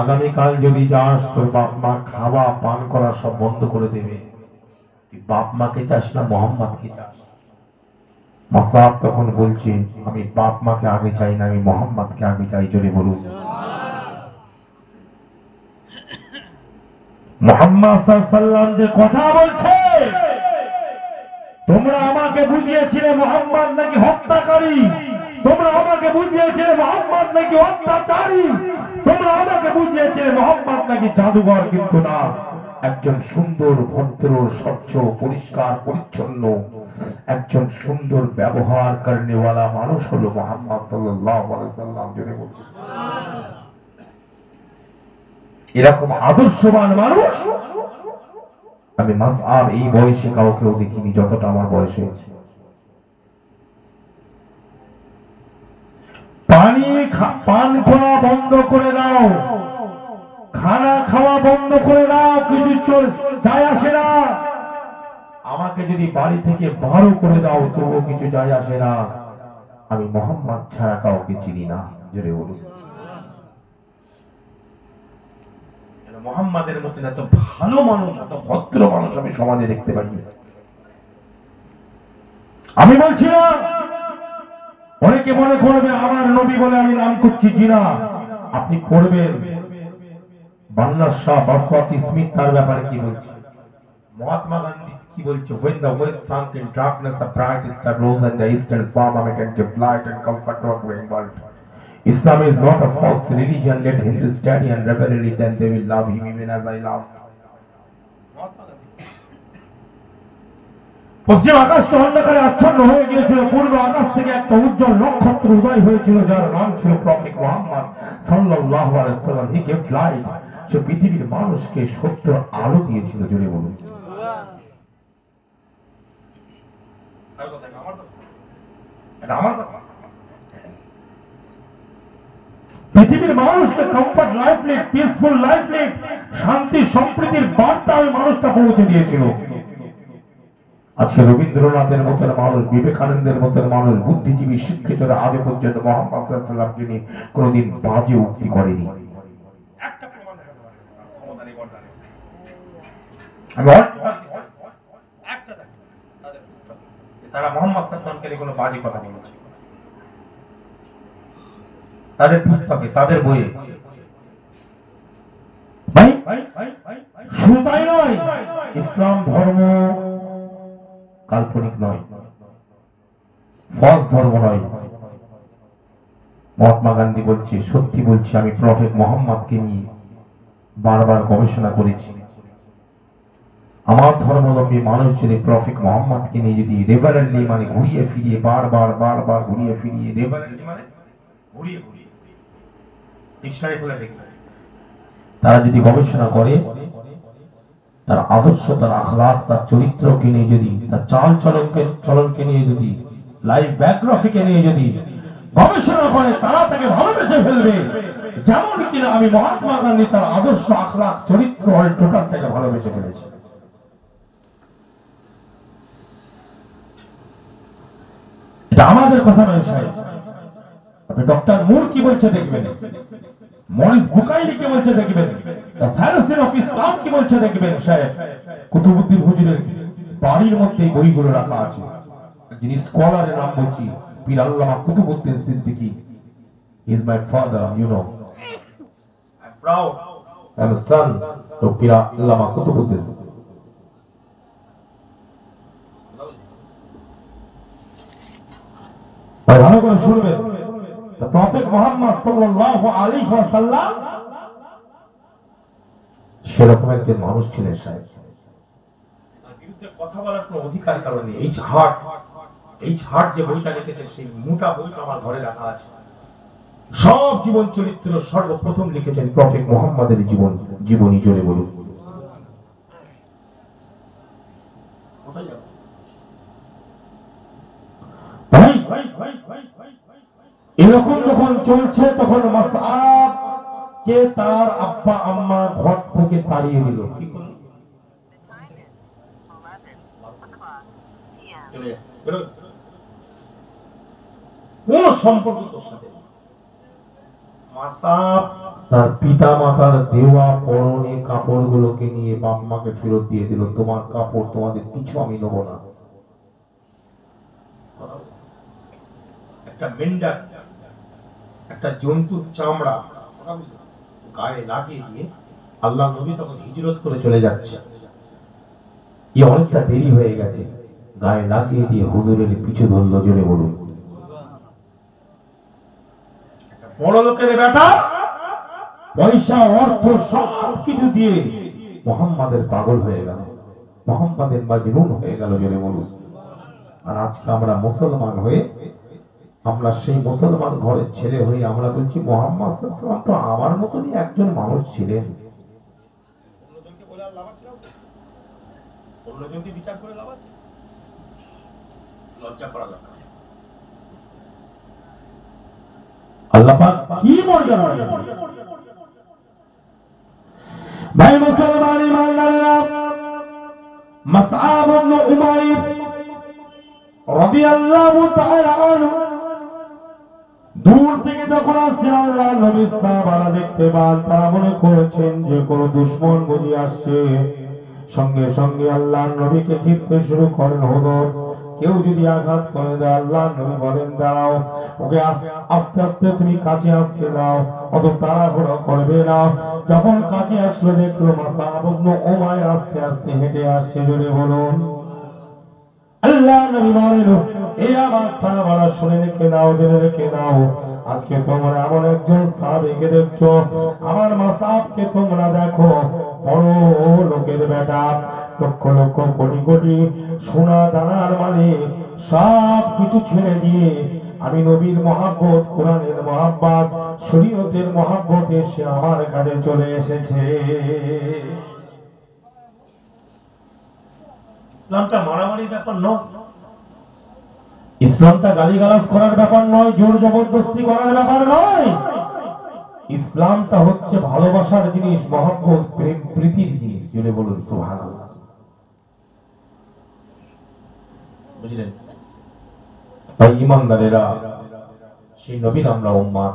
আগামীকাল যদি যাস তোর বাপ মা খাওয়া পান করা সব বন্ধ করে দেবে। বাপ মাকে চাস না মোহাম্মদকে চাস? মাসাব তখন বলছে আমি বাপ মাকে আগে চাই না, আমি মোহাম্মদকে আগে চাই। জোরে বলুন মুহাম্মদ সাল্লাল্লাহু আলাইহি ওয়াসাল্লাম যে কথা বলছে, তোমরা আমাকে বুঝিয়েছিলে মোহাম্মদ নাকি হত্যাকারী, তোমরা আমাকে বুঝিয়েছিলে মোহাম্মদ নাকি অত্যাচারী, তোমরা আমাকে বুঝিয়েছিলে মোহাম্মদ নাকি জাদুঘর, কিন্তু না, একজন সুন্দর ভদ্র স্বচ্ছ পরিষ্কার পরিচ্ছন্ন একজন সুন্দর ব্যবহার করেনেওয়ালা মানুষ হলো মুহাম্মদ সাল্লাল্লাহু আলাইহি ওয়াসাল্লাম। জোরে বলুন এরকম আদর্শবান মানুষ আমি মাসআব এই বয়সে কাউকেও দেখিনি যতটা আমার বয়স হয়েছে। পানি পান করা বন্ধ করে দাও, খানা খাওয়া বন্ধ করে দাও, কিছু চল যায় আসে না। আমাকে যদি বাড়ি থেকে বারো করে দাও তবুও কিছু যায় আসে না, আমি মোহাম্মদ ছাড়া কাউকে চিনি না। জোরে বলুন মোহাম্মদের মতন এত ভালো মানুষ, এত ভদ্র মানুষ আমি সমাজে দেখতে পাই। আমি বলছি না, অনেকে মনে করবে আমার নবী বলে আমি নাম করছি, জিনা আপনি করবেন। বান্নার শাহ বাসওয়াতি স্মিথ তার ব্যাপারে কি বলছে, মহাত্মা গান্ধী কি বলছে, when the west sunk in darkness the bright star rose and the eastern firmament gave light and comfort to a growing world. Islam is not a false religion. Let Hindus study and reverently, then they will love him even as I love. পশ্চিম আকাশটা অন্ধকারে আচ্ছন্ন হয়ে গিয়েছিল, পূর্ব আকাশ থেকে একটা উজ্জ্বল নক্ষত্র উদয় হয়েছিল যার নাম ছিল প্রফেট মুহাম্মদ সাল্লাল্লাহু আলাইহি ওয়াসাল্লাম। হি গেভ লাইট, সে পৃথিবীর মানুষকে সত্যের আলো দিয়েছিল। জোরে বলুন আমার কথা। পৃথিবীর মানুষকে comfort life lead, peaceful life lead, শান্তি সম্প্রীতির বার্তা ওই মানুষটা পৌঁছে দিয়েছিল। আজকে রবীন্দ্রনাথের মতন মানুষ, বিবেকানন্দের মতন মানুষ, বুদ্ধিজীবী শিক্ষিতরা আজ পর্যন্ত মোহাম্মদ সাল্লাল্লাহু আলাইহি ওয়াসাল্লামকে নিয়ে কোনোদিন বাজে উক্তি করেনি। একটা প্রমাণ দেখাতে পারে ক্ষমতা নেই বর্তমানে। একটা দেখো তাদের পুস্তক, তারা মোহাম্মদ সাল্লাল্লাহু আলাইহি ওয়াসাল্লামকে নিয়ে কোনো বাজে কথা বলেছে তাদের পুস্তকে, তাদের বইয়ে। শুধু তাই নয়, ইসলাম ধর্ম কাল্পনিক নয়, ফলস ধর্ম নয়। মহাত্মা গান্ধী বলছে, সত্যি বলছি আমি প্রফেট মোহাম্মদকে নিয়ে বারবার গবেষণা করেছি। আমার ধর্মাবলম্বী মানুষ যদি প্রফেট মোহাম্মদকে নিয়ে যদি রেভারেন্টলি মানে ঘুরিয়ে ফিরিয়ে বারবার ঘুরিয়ে ফিরিয়ে, রেভারেন্টলি মানে ঘুরিয়ে ঘুরিয়ে ডিকশনারি খুলে দেখবে, তারা যদি গবেষণা করে, তার আদর্শ, তার আখলাক, তার চরিত্রকে নিয়ে যদি, তার চাল চলনকে নিয়ে যদি, লাইফ বায়োগ্রাফিকে নিয়ে যদি গবেষণা করে, তারা তাকে ভালোবেসে ফেলবে। যেমন কিনা আমি মহাত্মা গান্ধী তার আদর্শ, আখলাক, চরিত্র অল টোটাল থেকে ভালোবেসে ফেলেছি। এটা আমাদের কথা নয় সাহেব। আপনি ডক্টর মুর কি বলছে দেখবেন, মরিস বুকাইলি কি বলছে দেখবেন, সায়েন্স অফ ইসলাম কি বলছে দেখবেন সাহেব। কুতুবউদ্দিন হুজুরের বাড়ির মধ্যে বইগুলো রাখা আছে। যিনি স্কলারের নাম বলছি Pir Allama Qutubuddin Siddiqui, he is my father, you know, I am proud, I am son to Pir Allama Qutbuddin. ভালো করে শুনবেন, the prophet Muhammad sallallahu alaihi wasallam সেরকম একজন মানুষ ছিলেন সাহেব। তার বিরুদ্ধে কথা বলার কোনো অধিকার কারণে এই হার্ট যে বইটা লিখেছেন, সেই মোটা বইটা আমার ঘরে রাখা আছে। সব জীবন চরিত্র সর্বপ্রথম লিখেছেন প্রফেট মুহাম্মাদের জীবনী। জোরে বলুন এরকম যখন চলছে, তখন মাসআব কে তার আব্বা আম্মা ঘর থেকে তাড়িয়ে দিল। কি করল? কোন সম্পর্ক তোর সাথে? মাসাব তার পিতা মাতার দেওয়া পরনে কাপড়গুলোকে নিয়ে বাপ মাকে ফেরত দিয়ে দিল, তোমার কাপড় তোমাদের কিছু আমি নেব না। একটা মেন্ডার, একটা জন্তুর চামড়া গায়ে লাগিয়ে দিয়ে আল্লাহ নবী তখন হিজরত করে চলে যাচ্ছে। অনেকটা দেরি হয়ে গেছে, গায়ে লাগিয়ে দিয়ে হুজুরের পিছু ধরলো। জোরে বলুন। বড় লোকের বেটা পয়সা অর্থ সব কিছু দিয়ে মুহাম্মাদের পাগল হয়ে গেল, মুহাম্মাদের মাজনুন হয়ে গেল। জোরে বলুন। আর আজকে আমরা মুসলমান হয়ে, আমরা সেই মুসলমান ঘরের ছেলে হয়ে আমরা বলছি মুহাম্মদ সাল্লাল্লাহু আলাইহি ওয়াসাল্লাম তো আমার মতনই একজন মানুষ ছিলেন। অন্যজনকে বলে আর লাভ আছে না, অন্যজনকে বিচার করে লাভ আছে? লজ্জা করা দরকার। আল্লাহ পাক কি মর্যাদা দিয়েছেন ভাই মুসলমান ইমানদারেরা। মাসআব ইবনে উমাইর রাদিয়াল্লাহু তাআলা আনহু দূর থেকে যখন আসছেন, আল্লাহ নবী সাহাবারা দেখতে পান, তারা মনে করেছেন যে কোনো দুশমন বুঝি আসছে। সঙ্গে সঙ্গে আল্লাহ নবীকে ঘিরতে শুরু করেন। হুজুর কেউ যদি আঘাত করে দেয়, আল্লাহ নবী বলেন দাঁড়াও, ওকে আস্তে আস্তে তুমি কাছে আসতে দাও, অত তাড়াহুড়ো করবে না। যখন কাছে আসলো দেখলো মাসআব ইবনে উমাইর আস্তে আস্তে হেঁটে আসছে। জোরে বলুন। আল্লাহ নবী বলেন, এই আমার সাহাবারা শুনে রেখে দাও, জেনে রেখে দাও, আজকে তোমরা এমন একজন সাহাবীকে দেখছো, আমার মাসআবকে তোমরা দেখো, বড় লোকের বেটা, লক্ষ লক্ষ কোটি কোটি সোনা দানার মালিক, সব কিছু ছেড়ে দিয়ে আমি নবীর মহব্বত, কোরআনের মহব্বত, শরীয়তের মহব্বত এসে আমার কাছে চলে এসেছে। ইসলামটা মারামারির ব্যাপার নয়, ইসলামটা গালিগালাজ করার ব্যাপার নয়, জোর জবরদস্তি করার ব্যাপার নয়। ইসলামটা হচ্ছে ভালোবাসার জিনিস, মহব্বত, প্রেম প্রীতির জিনিস। জোরে বলুন সুবহানাল্লাহ। বুঝলেন ভাই ইমানদারেরা, সেই নবীর আমরা উম্মাত।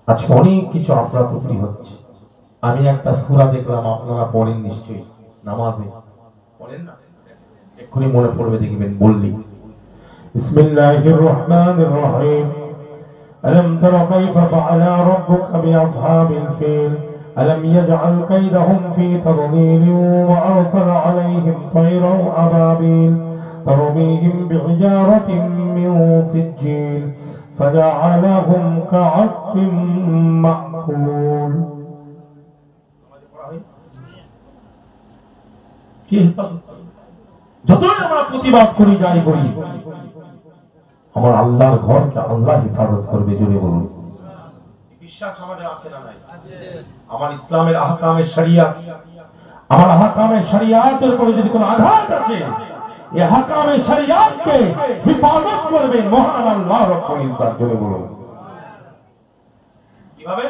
আজকে অনেক কিছু আফরাতফরি হচ্ছে। আমি একটা সূরা দেখলাম, আপনারা পড়েন নিশ্চয়ই, নামাজে পড়েন না? এক্ষুনি মনে পড়বে, দেখবেন বললি বিসমিল্লাহির রহমানির রহিম। ألم تر كيف فعل ربك بأصحاب الفيل ألم يجعل كيدهم في تضليل وأرسل عليهم طيرا أبابيل ترميهم بحجارة من سجيل فجعلهم كعصف مأكول। যতই আমরা প্রতিবাদ করি, যাই করি, আমার আল্লাহর ঘরকে আল্লাহ হেফাজত করবে। জোরে বলুন। বিশ্বাস আমাদের আছে না নাই? আমার ইসলামের আহকামের শরিয়াত, আমার আহকামের শরিয়াতের উপরে যদি কোনো আঘাত আছে, এই আহকামের শরিয়াতকে হেফাজত করবে মহান আল্লাহ রাব্বুল ইজ্জত। জোরে বলুন। কিভাবে?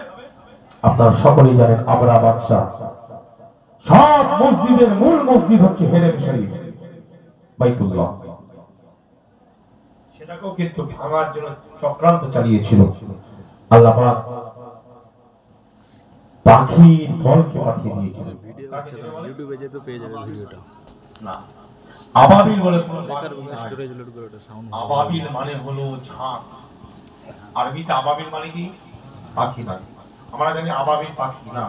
আপনারা সকলেই জানেন, আবরা বাদশা সব মসজিদের মূল মসজিদ হচ্ছে হেরেম শরীফ, বাইতুল্লাহ। সেটাকেও কিন্তু ভাঙার জন্য চক্রান্ত চালিয়েছিল। আল্লাহ পাক পাখির দলকে পাঠিয়ে দিয়েছিল। ইউটিউবে যেতে পেয়ে যাবে ভিডিওটা। না, আবাবিল বলে স্টোরেজ লোড করে ওটা সাউন্ড। আবাবিল মানে হলো ঝাঁক। আরবিতে আবাবিল মানে কি? পাখি নয়। আমরা জানি আবাবিল পাখি, না,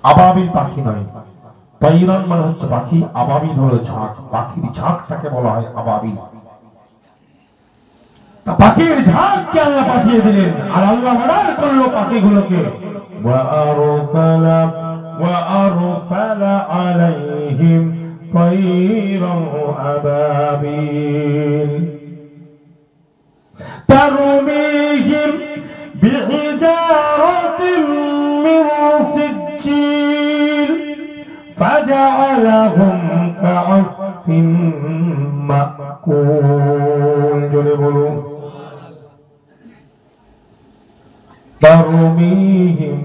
আবাবিল পাখি নয়। তাইরান মানে হচ্ছে পাখি, আবাবিল হলো ঝাঁক। পাখির ঝাঁকটাকে বলা হয় আবাবিল। পাখির ঝাঁককে আল্লাহ পাঠিয়ে দিলেন, আর আল্লাহ অর্ডার করলো পাখিগুলোকে, وأرسل عليهم طيرا أبابيل ترميهم بحجارة من سجيل فجعلهم كعصف مأكول। জোরে বলুন। ترميهم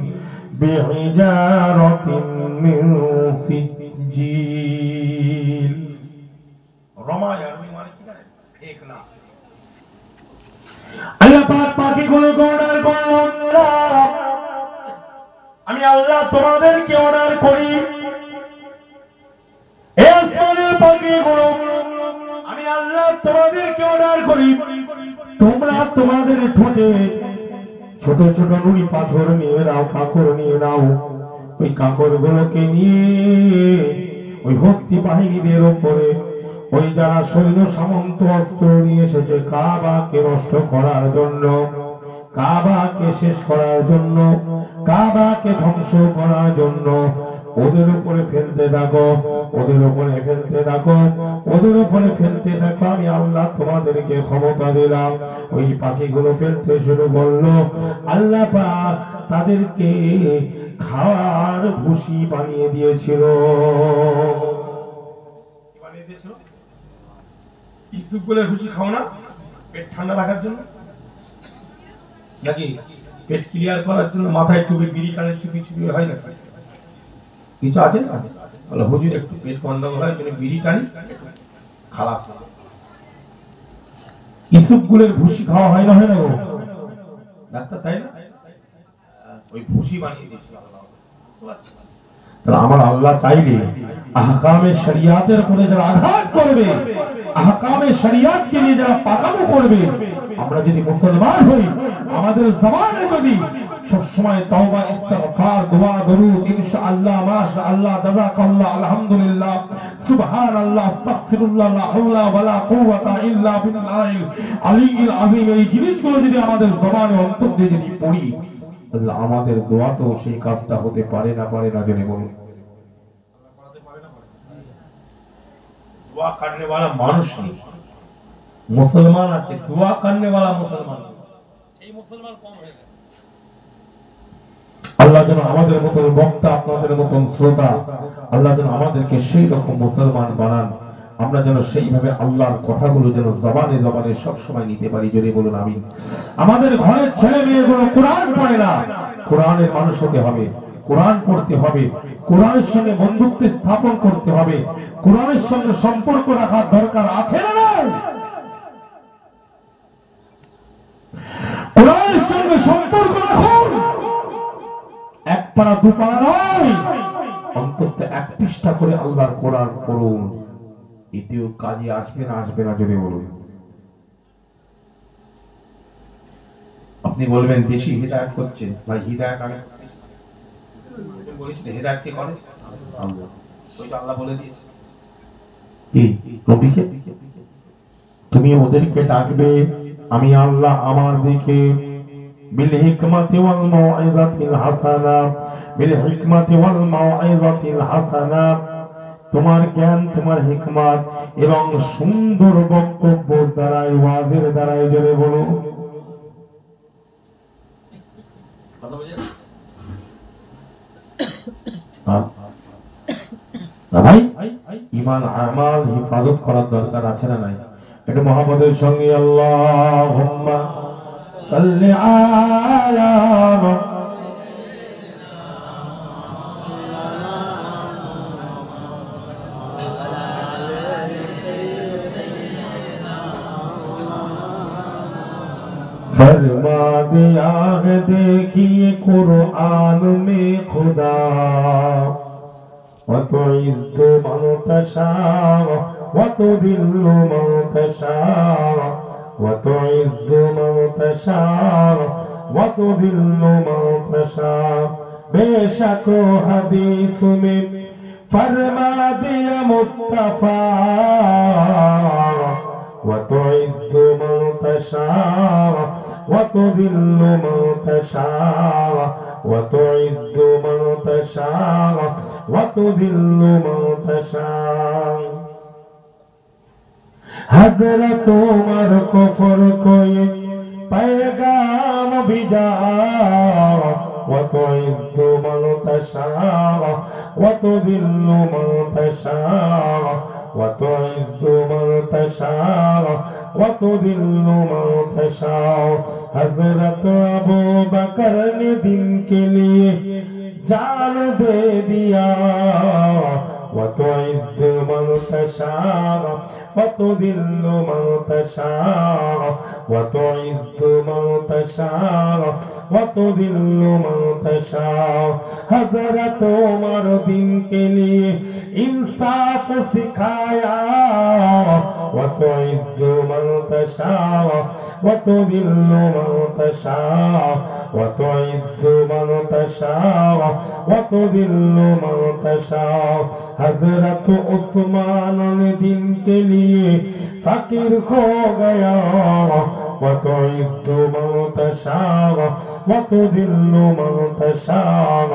بحجارة من سجيل। রমা ইয়ারমি মানে কি জানেন? ফেকনা। আল্লাহ পাক পাখিগুলোকে অর্ডার করলেন, আমি আল্লাহ তোমাদেরকে অর্ডার করি, আমি আল্লাহ তোমাদেরকে অর্ডার করি, তোমরা তোমাদের ঠোঁটে ছোট ছোট নুড়ি পাথর নিয়ে নাও, কাঁকর নিয়ে নাও। ওই কাঁকর গুলোকে নিয়ে ওই হস্তি বাহিনীদের উপরে, ওই যারা সৈন্য সামন্ত অস্ত্র নিয়ে এসেছে কাবাকে নষ্ট করার জন্য, কাবাকে শেষ করার জন্য, কাবাকে ধ্বংস করার জন্য, ওদের উপরে ফেলতে থাকো, ওদের উপরে ফেলতে থাকো, ওদের উপরে ফেলতে থাকো। আমি আল্লাহ তোমাদেরকে ক্ষমতা দিলাম। ওই পাখিগুলো ফেলতে শুরু করলো। আল্লাহ পাক তাদেরকে খাওয়ার ভুসি বানিয়ে দিয়েছিল। ইসুফগুলের ভুসি খাও না পেট ঠান্ডা রাখার জন্য, নাকি পেট ক্লিয়ার করার জন্য মাথায় টুপি, বিড়ি কানে চুপি চুপি হয় না কিছু আছে না? বলে হুজুর একটু পেট গন্ডগোল হয়, বিড়ি টানি খালাস। ইসুফগুলের ভুসি খাওয়া হয় না, হয় না গো ডাক্তার, তাই না? ওই ভুসি বানিয়ে দিয়েছিল আল্লাহ। তাহলে আমার আল্লাহ চাইলে আহকামে শরিয়াতের উপরে যারা আঘাত করবে, আহকামে শরিয়াতকে নিয়ে যারা পাকামো করবে, আমরা যদি মুসলমান হই, আমাদের জবানে যদি সব সময় তওবা, ইস্তিগফার, দোয়া, দরুদ, ইনশাআল্লাহ, মাশাআল্লাহ, জাযাকাল্লাহ, আলহামদুলিল্লাহ, সুবহানাল্লাহ, আস্তাগফিরুল্লাহ, লা হাওলা ওয়ালা কুওয়াতা ইল্লা বিল্লাহিল আলিয়্যিল আযীম, এই জিনিসগুলো যদি আমাদের জবানে অন্তর দিয়ে যদি পড়ি, তাহলে আমাদের দোয়া তো সেই কাজটা হতে পারে না, পারে না? জেনে বলুন। দোয়া করনে वाला মানুষ নেই, মুসলমান আছে, দোয়া করনে वाला মুসলমান, সেই মুসলমান কম হয়ে গেছে। আল্লাহ যেন আমাদের মতন বক্তা, আপনাদের মতন শ্রোতা, আল্লাহ যেন আমাদেরকে সেই রকম মুসলমান বানান, আমরা যেন সেইভাবে আল্লাহর কথাগুলো যেন জবানে জবানে সব সময় নিতে পারি। জোরে বলুন আমিন। আমাদের ঘরের ছেলে মেয়েগুলো কোরআন পড়ে না, কোরআনের মানুষ হতে হবে, কোরআন পড়তে হবে, কোরআনের সঙ্গে বন্ধুত্ব স্থাপন করতে হবে, কোরআনের সঙ্গে সম্পর্ক রাখার দরকার আছে না? কোরআনের সঙ্গে সম্পর্ক রাখুন, এক পারা দু পারা নয়, অন্তত এক পৃষ্ঠা করে আল্লাহর কোরআন পড়ুন। এতেও কাজে আসবে না, আসবে না? যদি বলুন। আপনি বলবেন বেশি হিদায়াত করছেন, ভাই হিদায়াত আমি বলেছি, হিদায়াত কে করে? আল্লাহ। ওইটা আল্লাহ বলে দিয়েছে কি নবীকে, তুমি ওদেরকে ডাকবে আমি আল্লাহ আমার দিকে, বিল হিকমাতি ওয়াল মাউইযাতিল হাসানা, বিল হিকমাতি ওয়াল মাউইযাতিল হাসানা, তোমার জ্ঞান, তোমার হিকমত এবং সুন্দর বক্তব্য দ্বারাই, ওয়াজের দ্বারাই। জোরে বলো। ভাই ঈমান আমাল হিফাজত করার দরকার আছে না নাই? এটা মুহাম্মাদের সঙ্গে আল্লাহুম্মা সাল্লি আলা फरमा दिया है देखिए कुरान में खुदा, वतुइज़्ज़ मन तशाअ वतुज़िल्लु मन तशाअ, वतुइज़्ज़ मन तशाअ वतुज़िल्लु मन तशाअ। बेशक हदीस में फरमा दिया मुस्तफा, वतुइज़्ज़ मन तशाअ वतुज़िल्लु मन तशाअ, वतुइज़्ज़ मन तशाअ वतुज़िल्लु मन तशाअ। हज़रत उमर को फरकोए पैगाम भिजा, वतुइज़्ज़ मन तशाअ वतुज़िल्लु मन तशाअ, वतुइज़्ज़ मन तशाअ वतुज़िल्लु मन तशाअ। हज़रत अबू बकर ने दिन के लिए जान दे दिया, वतुइज़्ज़ من تشاء وتذل من تشاء وتعز من تشاء وتذل من تشاء हजरत उमर दिन के लिए इंसाफ सिखाया وتعز من تشاء وتذل من تشاء وتعز من تشاء وتذل من تشاء हजरत उस्मान ने दिन के लिए फकीर खो गया وتعز من تشاء وتذل من تشاء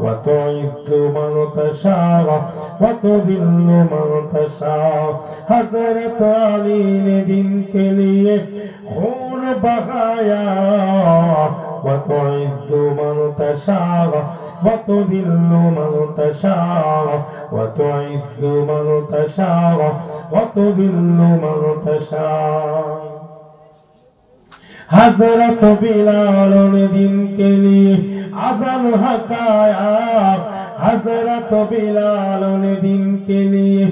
وتعز من تشاء وتذل من تشاء हजरत अली ने दिन के लिए खून बहाया وتعز من تشاء وتذل من تشاء وتعز من تشاء وتذل من تشاء हजरत बिलाल ने दिन के लिए अज़ान हकाया हजरत बिलाल ने दिन के लिए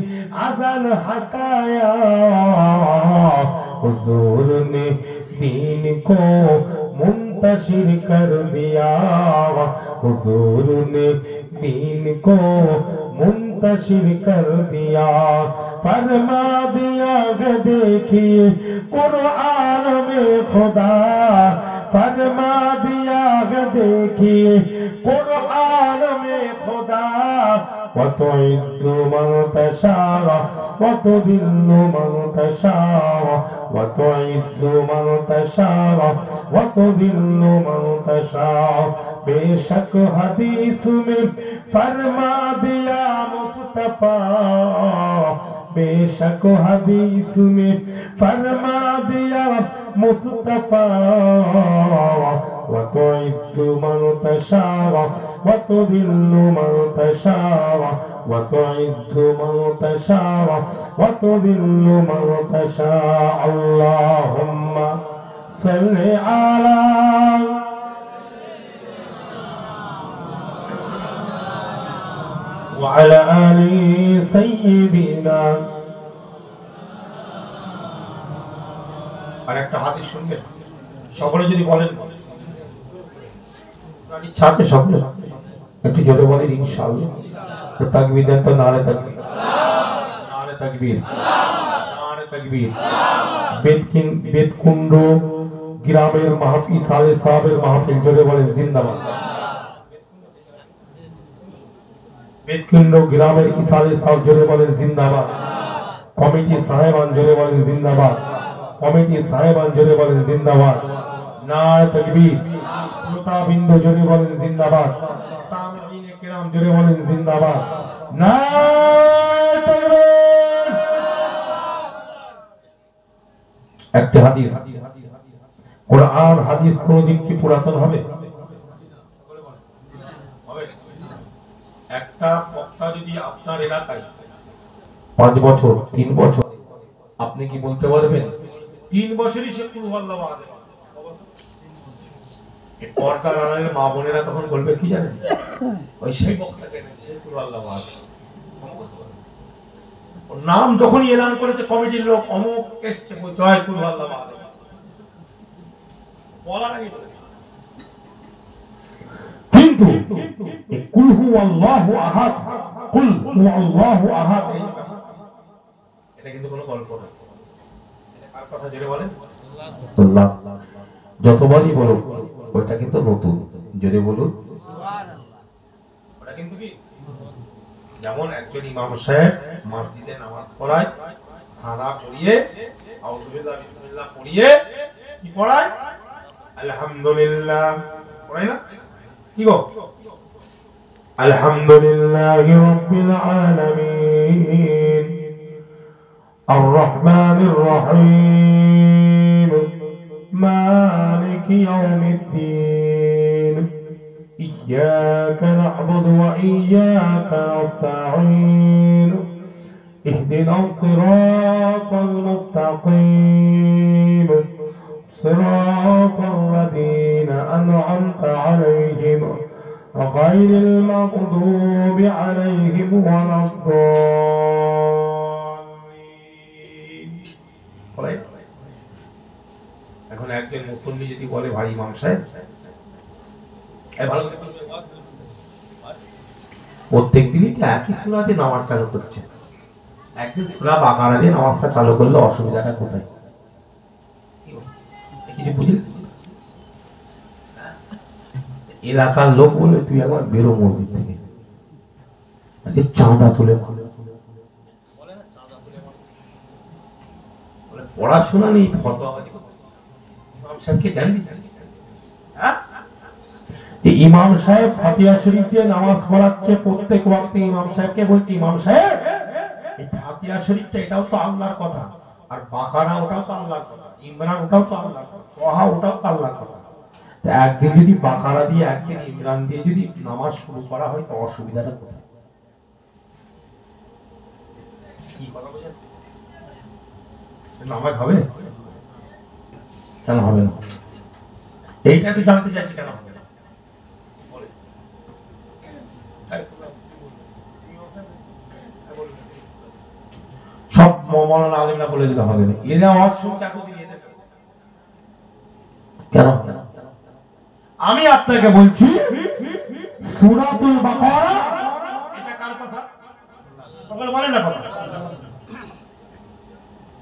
अज़ान हकाया हुजूर ने दीन को मुंतशिर कर दिया हुजूर ने दीन को मुंतशिर कर दिया फरमा दिया कि देखिए कुरान में खुदा फरमा दिया कि देखिए कुरान में खुदा وتعز من تشاء وتذل من تشاء وتعز من تشاء وتذل من تشاء बेशक हदीस में फरमा दिया मुस्तफा बेशक हदीस में फरमा दिया मुस्तफा وتعز من تشاء وتذل من تشاء وتعز من تشاء وتذل من تشاء اللهم صل على وعلى آل سيدنا আর একটা হাদিস শুনবেন সকলে যদি বলেন ছাতে সকলে একটু জোরে বলেন ইনশাআল্লাহ তো তাকবীর দেন তো নারে তাকবীর নারে তাকবীর নারে তাকবীর বেতকুণ্ড গ্রামের মাহফিল সালে সাহেবের মাহফিল জোরে বলেন জিন্দাবাদ বেতকুণ্ড গ্রামের ইসালে সাহেব জোরে বলেন জিন্দাবাদ কমিটি সাহেবান জোরে বলেন জিন্দাবাদ কমিটি সাহেবান জোরে বলেন জিন্দাবাদ নারে তাকবীর বিন্দু জোরে বলেন জিন্দাবাদ সামিঈনে কিরাম জোরে বলেন জিন্দাবাদ নারে তাকবীর একটা হাদিস কোরআন হাদিস কোনদিন কি পুরাতন হবে একটা বক্তা যদি আপনার এলাকায় 5 বছর 3 বছর আপনি কি বলতে পারবেন 3 বছরই সে কুল আল্লাহু আহাদ এই পর্দার আড়ালের মা বোনেরা তখন বলবে কি জানেন ওই সেই বক্তাকে সে কুল আল্লাহু আহাদ ওর নাম যখনই এলান করেছে কমিটির লোক অমুক এসছে জয় কুল আল্লাহু আহাদ বলা নাই কিন্তু কুল হুয়াল্লাহু আহাদ কুল হুয়াল্লাহু আহাদ এটা কিন্তু কোনো গল্প না এটা কার কথা জেনে বলেন আল্লাহ যতবারই বলো ওটা কিন্তু নতুন জেনে বলুন সুবহানাল্লাহ ওটা কিন্তু কি যেমন একজন ইমাম সাহেব মসজিদে নামাজ পড়ায় সানা পড়িয়ে আউযুবিল্লাহ বিসমিল্লাহ পড়িয়ে কি পড়ায় আলহামদুলিল্লাহ পড়ায় না কি গো আলহামদুলিল্লাহি রাব্বিল আলামিন আর রহমানির রহিম মালিকি ইয়াউমিদ্দিন ইয়্যাকা না'বুদু ওয়া ইয়্যাকা নাস্তাঈন ইহদিনাস সিরাতাল মুস্তাকিম صراط الذين أنعمت عليهم غير المغضوب عليهم ولا الضالين পড়াই। এখন একজন মুসল্লি যদি বলে ভাই ইমাম সাহেব ভালো করে প্রত্যেক দিনই একই সূরা দিয়ে নামাজ চালু করছে, একদিন সূরা বাকারা দিয়ে নামাজটা চালু করলে অসুবিধাটা কোথায়? কিছু বুঝলি? এলাকার লোক বলে তুই একবার বেরো মসজিদ থেকে, চাঁদা তুলে পড়াশোনা নেই, ইমাম সাহেব ফাতিহা শরীফ দিয়ে নামাজ পড়াচ্ছে প্রত্যেক ওয়াক্তে। ইমাম সাহেবকে বলছি ইমাম সাহেব এই ফাতিহা শরীফটা এটাও তো আল্লাহর কথা, আর বাকারা ওটাও তো আল্লাহর কথা, ইমরান ওটাও তো আল্লাহর কথা, তোহা ওটাও তো আল্লাহর কথা। একদিন যদি বাকারা দিয়ে একদিন ইমরান দিয়ে যদি নামাজ শুরু করা হয় তো অসুবিধাটা কোথায়? কি কথা বলছেন? নামাজ হবে কেন হবে না? এইটা তো জানতে চাইছি কেন হবে না। সব মৌলানা আলেমরা বলে দিতে হবে না, এরা আওয়াজ শুনতে কেন? আমি আপনাকে বলছি সূরাতুল বাকারা এটা কার কথা? সকলে বলেন না কথা।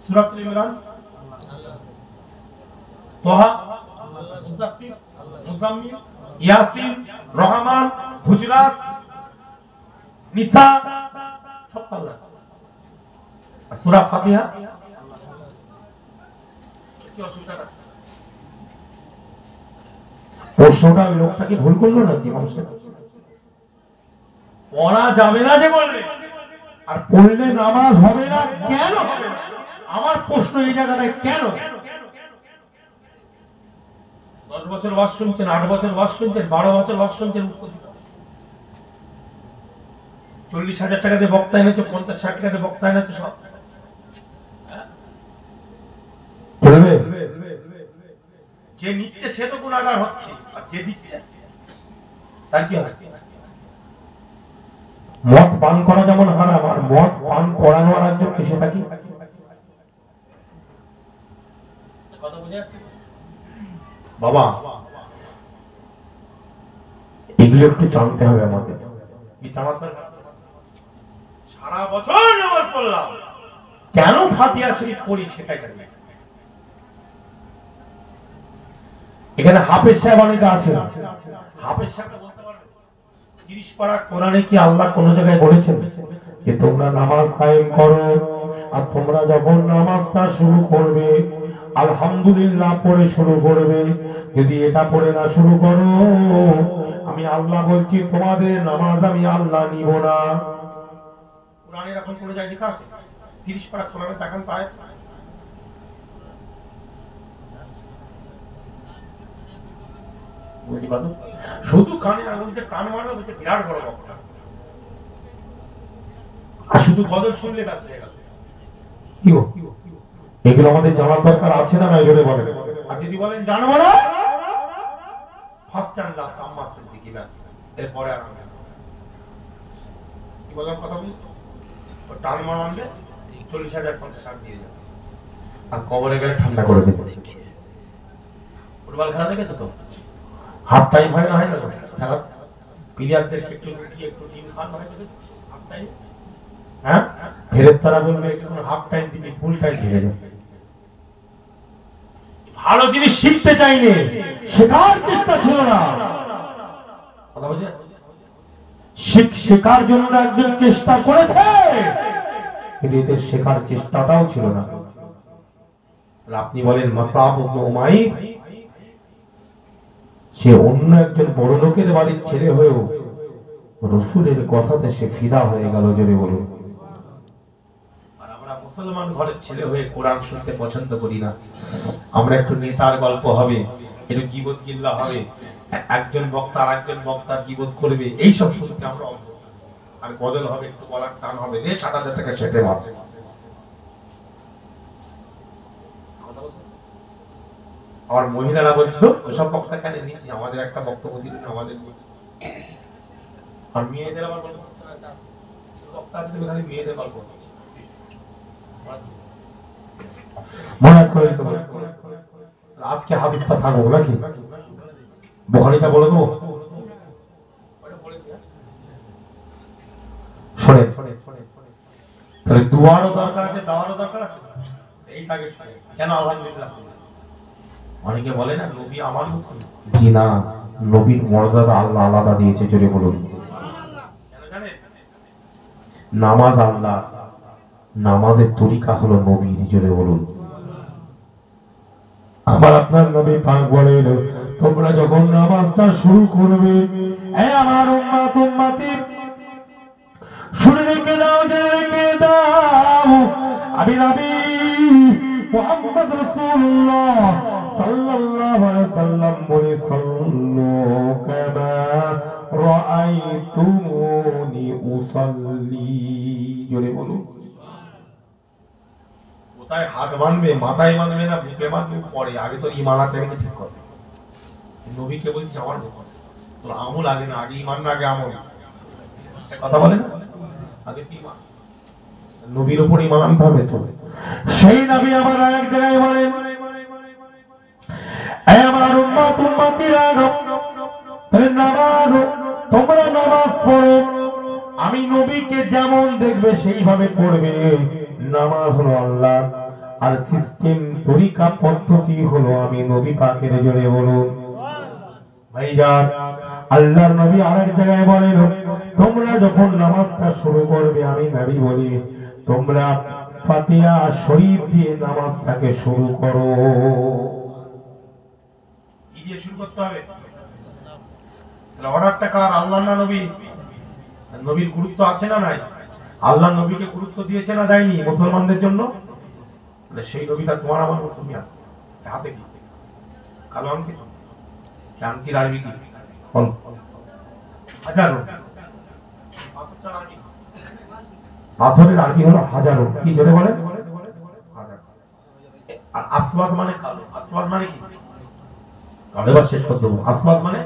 সূরাতুল ইমরান, তোহা, মুদাসসির, মুজাম্মিল, ইয়াসিন, রহমান, হুজরাত, নিসা সব আল্লাহ। আর সূরা ফাতিহা কি অসুবিধা? প্রশ্নটা ওই লোকটাকে ভুল করলো না কি? পড়া যাবে না যে বলবে, আর পড়লে নামাজ হবে না কেন? আমার প্রশ্ন এই জায়গাটায় কেন? 10 বছর ওয়াজ শুনছেন, 8 বছর ওয়াজ শুনছেন, 12 বছর ওয়াজ শুনছেন, 40,000 টাকা দিয়ে বক্তা এনেছো, 50-60 টাকা দিয়ে বক্তা এনেছো, সব যে নিচ্ছে সে তো গুনাহগার হচ্ছে, আর যে দিচ্ছে তার কি হবে? মদ পান করা যেমন হারাম, আর মদ পান করানো আর একজনকে সেটা কি? কথা বুঝে যাচ্ছে বাবা? এগুলো একটু জানতে হবে আমাদের। সারা বছর নামাজ পড়লাম, কেন ফাতিহা শরীফ পড়ি সেটাই জানি। এখানে হাফেজ সাহেব অনেকে আছেন, হাফেজ সাহেব বলতে পারবে 30 পারা কোরআনে কি আল্লাহ কোন জায়গায় বলেছেন যে তোমরা নামাজ কায়েম করো, আর তোমরা যখন নামাজটা শুরু করবে আলহামদুলিল্লাহ পড়ে শুরু করবে? যদি এটা পড়ে না শুরু করো আমি আল্লাহ বলছি তোমাদের নামাজ আমি আল্লাহ নিব না। কোরআনে এখন কোন জায়গায় লেখা আছে 30 পারা কোরআনে দেখান পায়? শুধু কানে আঙুলতে টান মারলে বলছে বিরাট বড় বক্তা, আর শুধু গজল শুনলে কাজ হয়ে গেল। এগুলো আমাদের জানার দরকার আছে না? নাই জোরে বলেন। আর যদি বলেন জানবো না, ফার্স্ট এন্ড লাস্ট আম্মা সিদ্দিকী, ব্যাস, এরপরে আর কি বললাম কথা বলি? টান মারলে 40,000 50,000 দিয়ে যাবে, আর কবরে গেলে ঠান্ডা করে দেবে। ফুটবল খেলা দেখেছো তো? হাফ টাইম হয় না, হয় না খেলা? প্লেয়ারদের একটু লুকিয়ে একটু টিম খান হয় না হাফ টাইম? হ্যাঁ, ফেরেশতারা বলবে একটু হাফ টাইম দিবি, ফুল টাইম দিয়ে যাবে। ভালো জিনিস শিখতে চাইলে শেখার চেষ্টা ছিল না, কথা বুঝে? শেখার জন্য একজন চেষ্টা করেছে, কিন্তু এদের শেখার চেষ্টাটাও ছিল না। আপনি বলেন মাসআব ইবনে উমাইর, সে অন্য একজন বড় লোকের বাড়ির ছেলে হয়েও রাসূলের কথাতে সে ফিদা হয়ে গেল, জোরে বলুন। আর আমরা মুসলমান ঘরের ছেলে হয়ে কোরআন শুনতে পছন্দ করি না। আমরা একটু নেতার গল্প হবে, একটু গীবত গিল্লা হবে, একজন বক্তা আর একজন বক্তা গীবত করবে, এই সব শুনতে আমরা অভ্যস্ত। আর বদল হবে, একটু গলার টান হবে, দে 60,000 টাকা সেটে মারবে। আর মহিলারা বলছো ওসব বক্তা কেন নিচ্ছি, আমাদের একটা বক্তব্য দিলেন আমাদের। আর মেয়েদের আবার বলবো বক্তা আছে, তুমি খালি মেয়েদের গল্প। মনে করে দিতে বলছি। আজকে হাদিসটা থাকবো নাকি বুখারীটা বলে দেবো শুনে তাহলে দুয়ারও দরকার আছে দাওয়ারও দরকার আছে এইটাকে কেন আলহামদুলিল্লাহ অনেকে বলে না নবী আমার মতো জি না নবীর মর্যাদা আল্লাহ আলাদা দিয়েছে জোরে বলুন কেন জানেন নামাজ আল্লাহ নামাজের তরিকা হলো নবীর জোরে বলুন আমার আপনার নবী পাক বলেন তোমরা যখন নামাজটা শুরু করবে এই আমার উম্মত উম্মতি শুনে রেখে দাও জেনে রেখে দাও আমি নবী মুহাম্মদ রাসূলুল্লাহ সাল্লাল্লাহু আলাইহি সাল্লাম বলে সাল্লু কামা রাআইতুমুনি উসাল্লি জোরে বলুন কোথায় হাত বাঁধবে মাথায় বাঁধবে না বুকে বাঁধবে পরে আগে তো ঈমান আছে ঠিক করবে নবীকে বলছিস আমার ব্যাপার তোর আমল আগে না আগে ঈমান না আগে আমল কথা বলেন আগে কি ঈমান নবীর উপর ঈমান আনতে হবে তো সেই নবী আমার আরেক জায়গায় বলেন এই আমার উম্মত উম্মতিরা নামাজ তোমরা নামাজ পড়ো আমি নবীকে যেমন দেখবে সেইভাবে পড়বে নামাজ হলো আল্লাহ আর সিস্টেম তরিকা পদ্ধতি হলো আমি নবী পাকের জোরে বলুন ভাইজান আল্লাহর নবী আরেক জায়গায় বলেন তোমরা যখন নামাজটা শুরু করবে আমি নবী বলি তোমরা ফাতিহা শরীফ দিয়ে নামাজটাকে শুরু করো কি দিয়ে শুরু করতে হবে তাহলে অর্ডারটা কার আল্লাহ না নবী নবীর গুরুত্ব আছে না নাই আল্লাহ নবীকে গুরুত্ব দিয়েছে না দেয়নি মুসলমানদের জন্য তাহলে সেই নবীটা তোমার আমার মতো তুমি হাতে কি কালো আংটি আংটির আরবি কি হাজারো পাথরের আরবি হলো হাজারো কি জোরে বলেন আর আসওয়াদ মানে কালো আসওয়াদ মানে কি কালো এবার শেষ করে দেবো আসওয়াদ মানে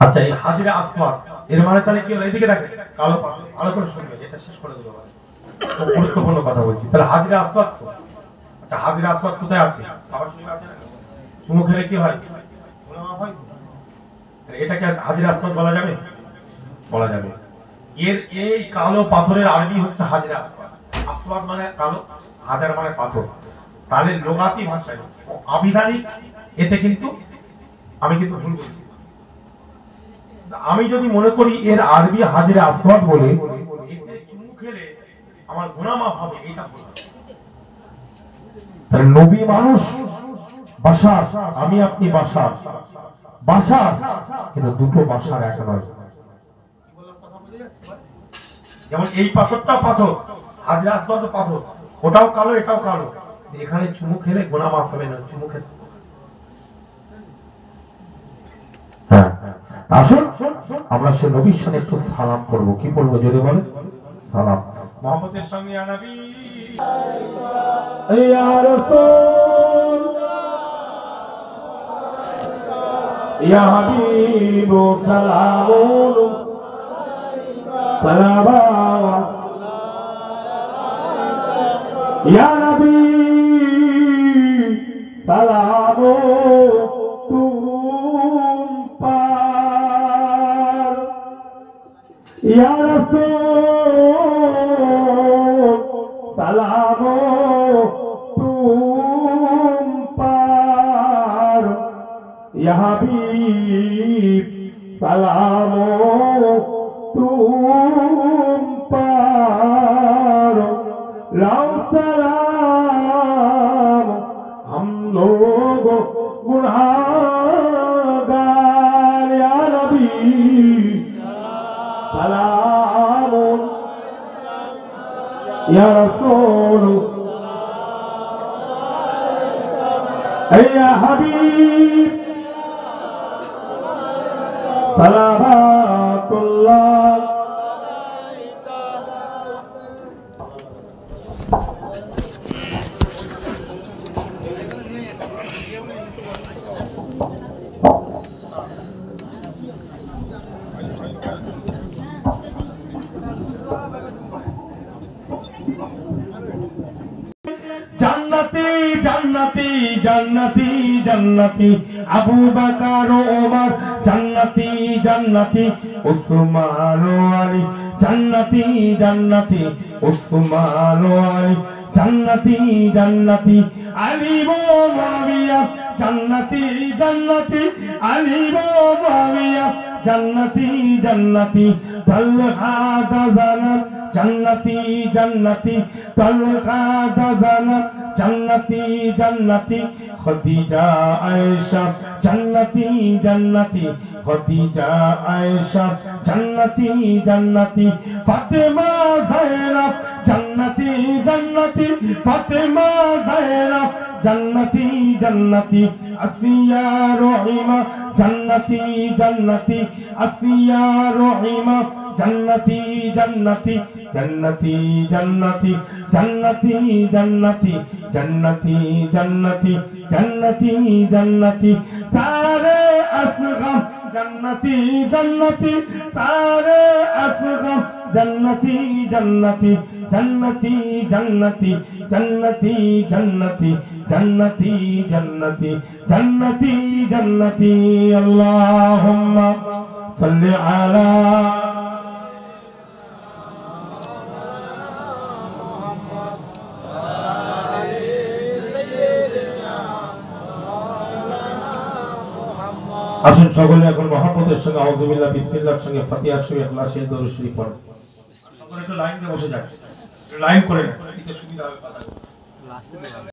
আচ্ছা এই হাজিরে আসওয়াদ এর মানে তাহলে কি হলো এদিকে দেখেন কালো ভালো করে শুনবেন এটা শেষ করে দেবো খুব গুরুত্বপূর্ণ কথা বলছি তাহলে হাজিরে আসওয়াদ তো আচ্ছা হাজিরে আসওয়াদ কোথায় আছে খাবার শরীফ আছে না চুমু খেলে কি হয় গুনাহ হয় এটাকে হাজিরে আসওয়াদ বলা যাবে বলা যাবে এর এই কালো পাথরের আরবি হচ্ছে হাজিরে আসওয়াদ আসওয়াদ মানে কালো হাজার মানে পাথর তাহলে লোগাতি ভাষায় আবিধানিক এতে কিন্তু আমি কিন্তু ভুল বলছি আমি যদি মনে করি এর আরবি হাজিরে আসওয়াদ বলে এতে চুমু খেলে আমার গুনাহ মাফ হবে এটা ভুল তাহলে নবী মানুষ বাশার আমি আপনি বাশার বাশার কিন্তু দুটো বাশার এক নয় কি বললাম কথা বুঝে যাচ্ছে যেমন এই পাথরটা পাথর হাজিরে আসওয়াদ পাথর ওটাও কালো এটাও কালো এখানে চুমু খেলে গুনাহ মাফ হবে না চুমু খেলে হ্যাঁ আসুন আমরা সে নবীর সাথে একটু সালাম করব কি বলবো জোরে বলেন সালাম মুহাম্মদের সঙ্গে ইয়া নবী ইয়া রাসূল ইয়া হাবিব সালামুন সালামা ইয়া নবী সালামু या रसूल सलामो तुम पर या हबीब सलामो तुम पर लाओ सलाम हम लोग गुनाहगार या नबी سلام يا رسول يا حبيب صلوات الله জান্নাতি জান্নাতি আবু বকর ওমর জান্নাতি জান্নাতি উসমান ও আলী জান্নাতি জান্নাতি উসমান ও আলী জান্নাতি জান্নাতি আলী ও মুআবিয়া জান্নাতি জান্নাতি আলী ও মুআবিয়া জান্নাতি জান্নাতি তালহা দাজানা জান্নাতি জান্নাতি তালহা দাজানা জান্নাতি জান্নাতি খাদিজা আয়েশা জান্নাতি জান্নাতি খাদিজা আয়েশা জান্নাতি জান্নাতি ফাতেমা যায়নাব জান্নাতি জান্নাতি ফাতেমা যায়নাব জান্নাতি জান্নাতি আসিয়া রহিমা জান্নাতি জান্নাতি আসিয়া রহিমা জান্নাতি জান্নাতি জান্নাতি জান্নাতি জান্নাতি জান্নাতি জান্নাতি জান্নাতি জান্নাতি জান্নাতি সারে আসগাম জান্নাতি জান্নাতি সারে আসগাম জান্নাতি জান্নাতি জান্নাতি জান্নাতি জান্নাতি জান্নাতি জান্নাতি জান্নাতি জান্নাতি জান্নাতি আল্লাহুম্মা সাল্লি আলা আসুন সকলে এখন মহব্বতের সঙ্গে আউযুবিল্লাহ বিসমিল্লাহর সঙ্গে ফাতিহার সঙ্গে ইখলাসের দরুদ শরীফ পড়ুন। সকলে একটু লাইন দিয়ে বসে যান, লাইন করে নিতে সুবিধা হবে কথা।